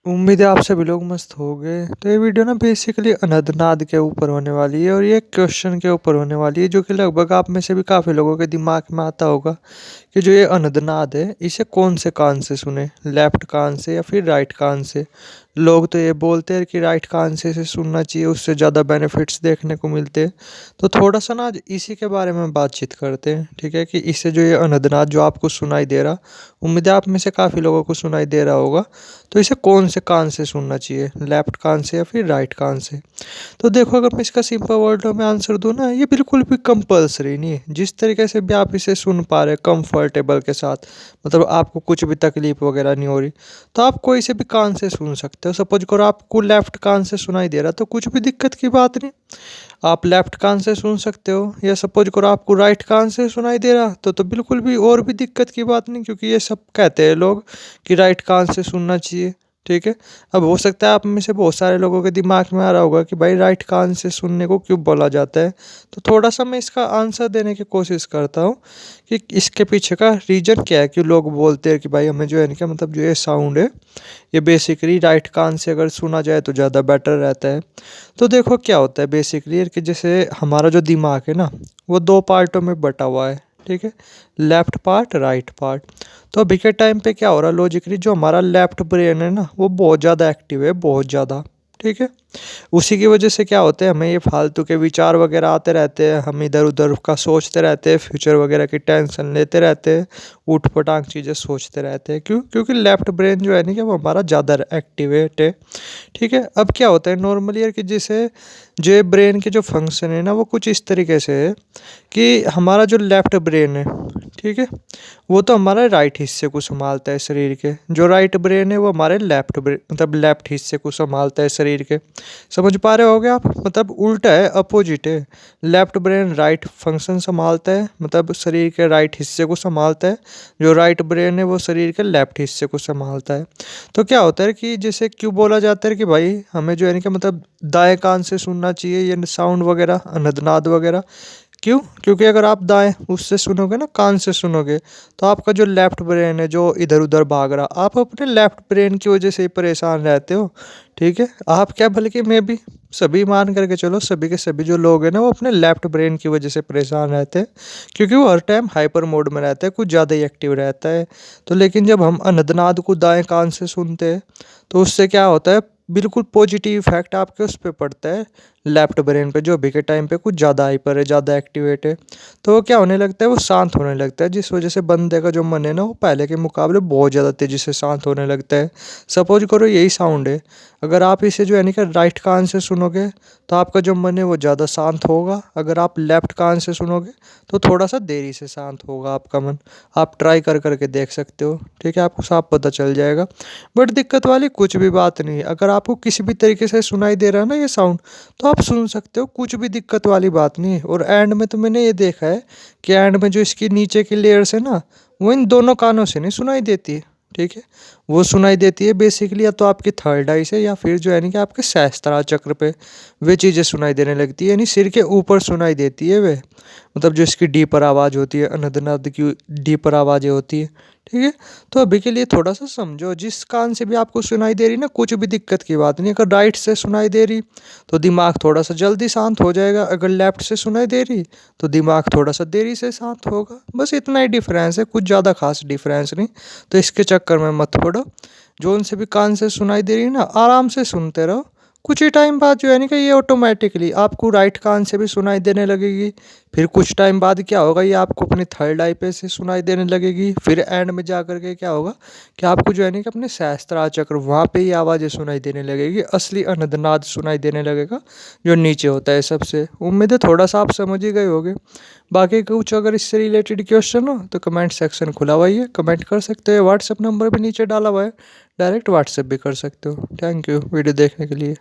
उम्मीद है आप सभी लोग मस्त हो गए। तो ये वीडियो ना बेसिकली अनंतनाद के ऊपर होने वाली है और ये क्वेश्चन के ऊपर होने वाली है जो कि लगभग आप में से भी काफ़ी लोगों के दिमाग में आता होगा कि जो ये अनंतनाद है इसे कौन से कान से सुने, लेफ्ट कान से या फिर राइट कान से। लोग तो ये बोलते हैं कि राइट कान से सुनना चाहिए, उससे ज़्यादा बेनिफिट्स देखने को मिलते हैं। तो थोड़ा सा ना आज इसी के बारे में बातचीत करते हैं, ठीक है। कि इससे जो ये अनंतनाद जो आपको सुनाई दे रहा, उम्मीद है आप में से काफ़ी लोगों को सुनाई दे रहा होगा। तो इसे कौन से कान से सुनना चाहिए, लेफ्ट कान से या फिर राइट कान से। तो देखो, अगर मैं इसका सिंपल वर्डों में आंसर दूँ ना, ये बिल्कुल भी कंपलसरी नहीं है। जिस तरीके से भी आप इसे सुन पा रहे कंफर्टेबल के साथ, मतलब आपको कुछ भी तकलीफ वगैरह नहीं हो रही, तो आप कोई से भी कान से सुन सकते हो। सपोज करो आपको लेफ्ट कान से सुनाई दे रहा, तो कुछ भी दिक्कत की बात नहीं, आप लेफ्ट कान से सुन सकते हो। या सपोज करो आपको राइट कान से सुनाई दे रहा, तो बिल्कुल भी और भी दिक्कत की बात नहीं, क्योंकि ये सब कहते हैं लोग कि राइट कान से सुनना चाहिए, ठीक है। अब हो सकता है आप में से बहुत सारे लोगों के दिमाग में आ रहा होगा कि भाई राइट कान से सुनने को क्यों बोला जाता है। तो थोड़ा सा मैं इसका आंसर देने की कोशिश करता हूँ कि इसके पीछे का रीज़न क्या है, कि लोग बोलते हैं कि भाई हमें जो है इनका मतलब जो ये साउंड है ये बेसिकली राइट कान से अगर सुना जाए तो ज़्यादा बेटर रहता है। तो देखो क्या होता है बेसिकली कि जैसे हमारा जो दिमाग है ना, वो दो पार्टों में बटा हुआ है, ठीक है। Left part, right part. तो अभी के टाइम पे क्या हो रहा है, लॉजिकली जो हमारा लेफ्ट ब्रेन है ना, वो बहुत ज़्यादा एक्टिव है, बहुत ज़्यादा, ठीक है। उसी की वजह से क्या होता है, हमें ये फालतू के विचार वगैरह आते रहते हैं, हम इधर उधर का सोचते रहते हैं, फ्यूचर वगैरह की टेंशन लेते रहते हैं, ऊट पटांग चीज़ें सोचते रहते हैं। क्यों? क्योंकि लेफ्ट ब्रेन जो है ना, कि वो हमारा ज़्यादा एक्टिवेट है, ठीक है। अब क्या होता है नॉर्मली यार, कि जैसे जो ब्रेन के जो फंक्शन है ना, वो कुछ इस तरीके से है कि हमारा जो लेफ्ट ब्रेन है, ठीक है, वो तो हमारा राइट हिस्से को संभालता है शरीर के। जो राइट ब्रेन है वो हमारे लेफ्ट ब्रेन मतलब लेफ्ट हिस्से को संभालता है शरीर के। समझ पा रहे होगे आप, मतलब उल्टा है, अपोजिट है। लेफ्ट ब्रेन राइट फंक्शन संभालता है, मतलब शरीर के राइट हिस्से को संभालता है। जो राइट ब्रेन है वो शरीर के लेफ्ट हिस्से को संभालता है। तो क्या होता है कि जैसे क्यों बोला जाता है कि भाई हमें जो है ना कि मतलब दाएं कान से सुनना चाहिए ये साउंड वगैरह, अनदनाद वगैरह। क्यों? क्योंकि अगर आप दाएं उससे सुनोगे ना, कान से सुनोगे, तो आपका जो लेफ्ट ब्रेन है जो इधर उधर भाग रहा, आप अपने लेफ्ट ब्रेन की वजह से ही परेशान रहते हो, ठीक है। आप क्या, बल्कि मैं भी, सभी मान करके चलो, सभी के सभी जो लोग हैं ना, वो अपने लेफ्ट ब्रेन की वजह से परेशान रहते हैं, क्योंकि वो हर टाइम हाइपर मोड में रहता है, कुछ ज़्यादा ही एक्टिव रहता है। तो लेकिन जब हम अनदनाद को दाएं कान से सुनते हैं, तो उससे क्या होता है, बिल्कुल पॉजिटिव इफेक्ट आपके उस पर पड़ता है, लेफ्ट ब्रेन पे, जो अभी के टाइम पे कुछ ज़्यादा हाइपर है, ज़्यादा एक्टिवेट है। तो वो क्या होने लगता है, वो शांत होने लगता है, जिस वजह से बंदे का जो मन है ना, वो पहले के मुकाबले बहुत ज़्यादा तेज़ी से शांत होने लगता है। सपोज करो यही साउंड है, अगर आप इसे जो है ना कि राइट कान से सुनोगे, तो आपका जो मन है वो ज़्यादा शांत होगा। अगर आप लेफ्ट कान से सुनोगे, तो थोड़ा सा देरी से शांत होगा आपका मन। आप ट्राई कर करके देख सकते हो, ठीक है, आपको साफ पता चल जाएगा। बट दिक्कत वाली कुछ भी बात नहीं है, अगर आपको किसी भी तरीके से सुनाई दे रहा है ना ये साउंड, तो आप सुन सकते हो, कुछ भी दिक्कत वाली बात नहीं है। और एंड में तो मैंने ये देखा है कि एंड में जो इसकी नीचे की लेयर्स है ना, वो इन दोनों कानों से नहीं सुनाई देती है, ठीक है। वो सुनाई देती है बेसिकली या तो आपकी थर्ड आई से, या फिर जो है ना कि आपके सहस्त्रा चक्र पे वे चीज़ें सुनाई देने लगती है, यानी सिर के ऊपर सुनाई देती है वे, मतलब जो इसकी डीपर आवाज़ होती है, अनदनद की डीपर आवाज़ें होती है, ठीक है। तो अभी के लिए थोड़ा सा समझो, जिस कान से भी आपको सुनाई दे रही ना, कुछ भी दिक्कत की बात नहीं। अगर राइट से सुनाई दे रही, तो दिमाग थोड़ा सा जल्दी शांत हो जाएगा। अगर लेफ्ट से सुनाई दे रही, तो दिमाग थोड़ा सा देरी से शांत होगा। बस इतना ही डिफरेंस है, कुछ ज़्यादा खास डिफरेंस नहीं। तो इसके चक्कर में मत पड़ो। जो उनसे भी कान से सुनाई दे रही ना, आराम से सुनते रहो। कुछ ही टाइम बाद जो है ना कि ये ऑटोमेटिकली आपको राइट कान से भी सुनाई देने लगेगी। फिर कुछ टाइम बाद क्या होगा, ये आपको अपनी थर्ड आई पे से सुनाई देने लगेगी। फिर एंड में जा कर के क्या होगा कि आपको जो है ना कि अपने सहस्त्रा चक्र, वहाँ पे ही आवाज़ें सुनाई देने लगेगी, असली अनदनाद सुनाई देने लगेगा, जो नीचे होता है सबसे। उम्मीद है थोड़ा सा आप समझ ही गए होगे। बाकी कुछ अगर इससे रिलेटेड क्वेश्चन हो तो कमेंट सेक्शन खुला हुआ ही है, कमेंट कर सकते हो। व्हाट्सएप नंबर भी नीचे डाला हुआ है, डायरेक्ट व्हाट्सएप भी कर सकते हो। थैंक यू वीडियो देखने के लिए।